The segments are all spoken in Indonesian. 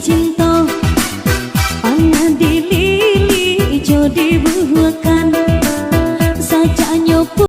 cinta ana dilili ijo dibuahkan saja nyopo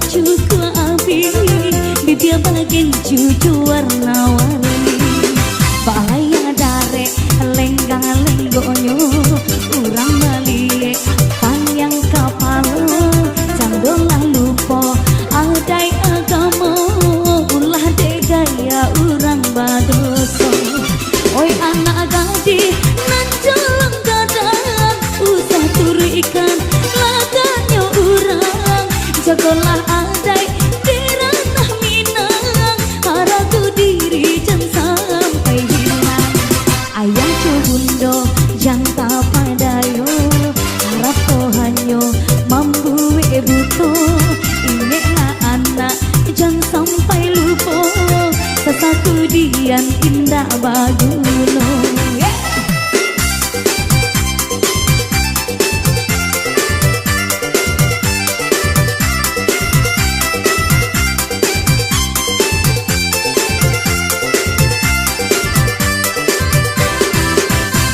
baju ku abi bibir bagian cucu warna-warni bahaya dare lenggang lenggonyo urang balik panjang kapalo candolah lupo adai agama ulah de gaya urang badoso oi anak gadi nan jalan gadang usah turu ikan laganya urang jagolah adai di ranah minang haraku diri jangan sampai hilang ayang cubundo jangka padayo harap kohanyo mambuwe buto ingatlah anak jangan sampai lupa sesatu dian indah bagulo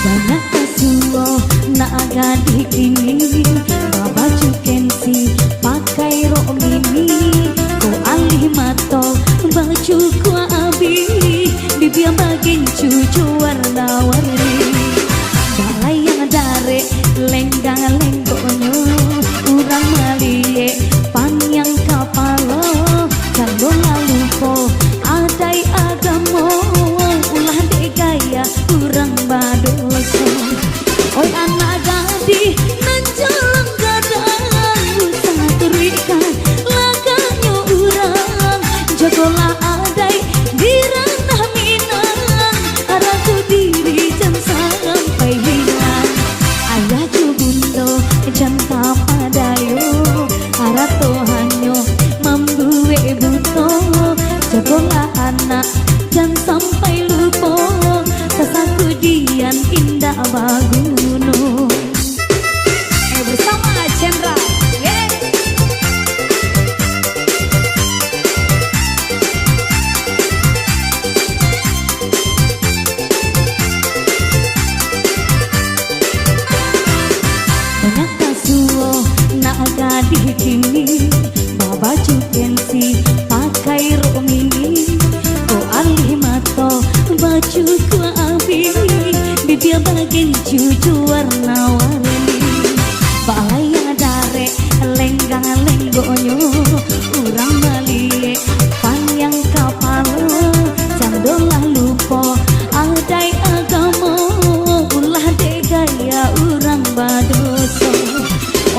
banyak kasuo nak gadi kini baba cukensi pakai rok mini ko alih mato baju ku abi bibir bagian cucu warna-warni balaya dare lenggang lenggonyo urang malie panjang kapalo candola lupo adai agamo ulah de gaya urang badoso oi anak gadi nan jalan gadang usah turikan laganya urang jagolah adai di ranah minang haraku diri jangan sampai hilang ayah cubundo jangka padayo harap tohanyo mambuwe buto jagolah anak jangan sampai lupa kesaku dian indah baguno bersama Chandra banyak kasuo nak gadi kini baba cukensi pakai rok mini ko alih mato baju ku abi bibir bagian cucu warna-warni bahaya dare lenggang lenggonyo urang balie panjang kapalo candolah lupo adai agama ulah de gaya urang badoso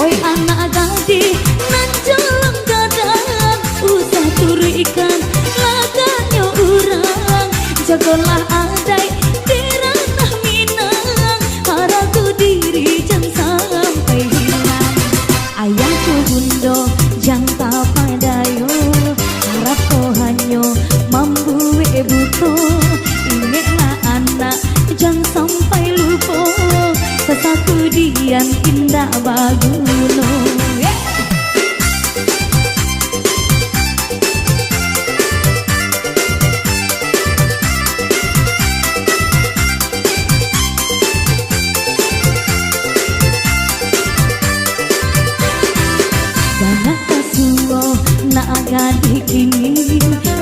oi anak gadi nan jalan gadang usah turu ikan laganya urang jagolah adai di ranah minang haraku diri jangan sampai hilang ayang cubundo jangka padayo harap kohanyo mambuwe buto ingatlah anak jangan sampai lupa sesatu dian indah bagulo banyak kasuo nak gadi kini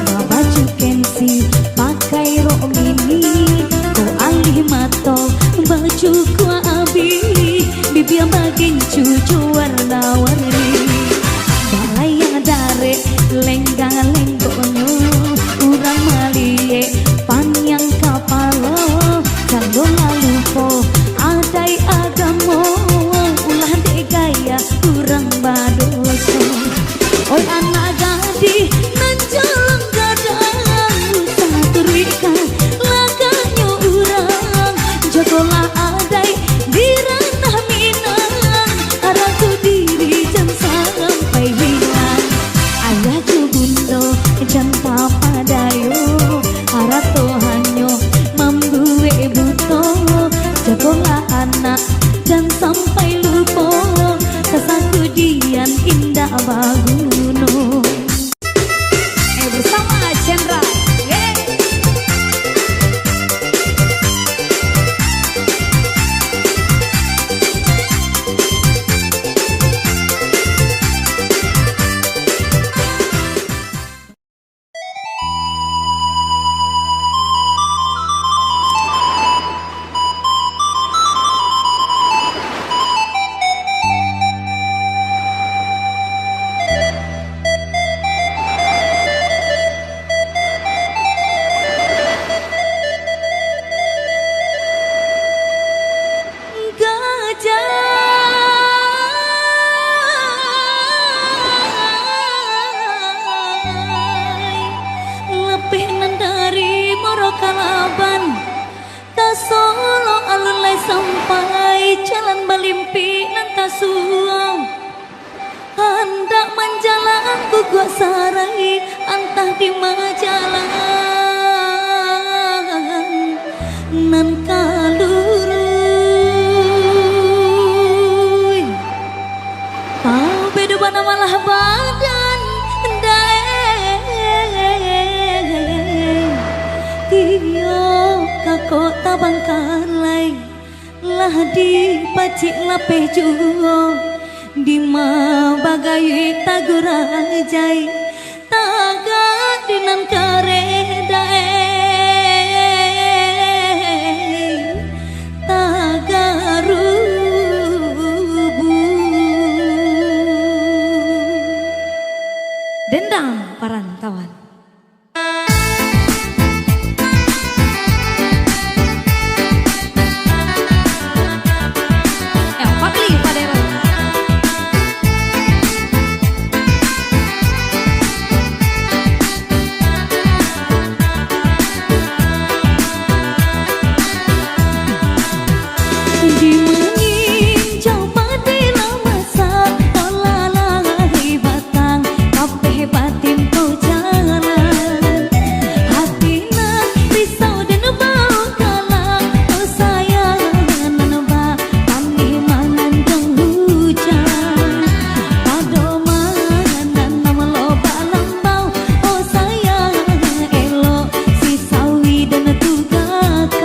baba cukensi pakai rok mini ko alih mato baju ku abi bibir bagian cucu warna-warni balaya dare lenggang lenggonyo urang malie panjang kapalo candola lupo adai agamo ulah de gaya urang badoso oi anak gadi nan jalan gadang usah turikan laganya urang jagolah adai di ranah minang haraku diri jangan sampai hilang ayah cubundo jangka padayo harap tohanyo mambuwe buto jagolah anak jangan sampai lupa kesaku dian indah baguno bersama Chandra salimpi nantasuang hendak menjalan guguk sarai antah di majalah nan kalurui kau beda bana malah badan dae iyo kako tabang kalai lah di pacik lapeh juo di ma bagai tagurajai tagad dinan karedae tagarubu dendam parang kawan.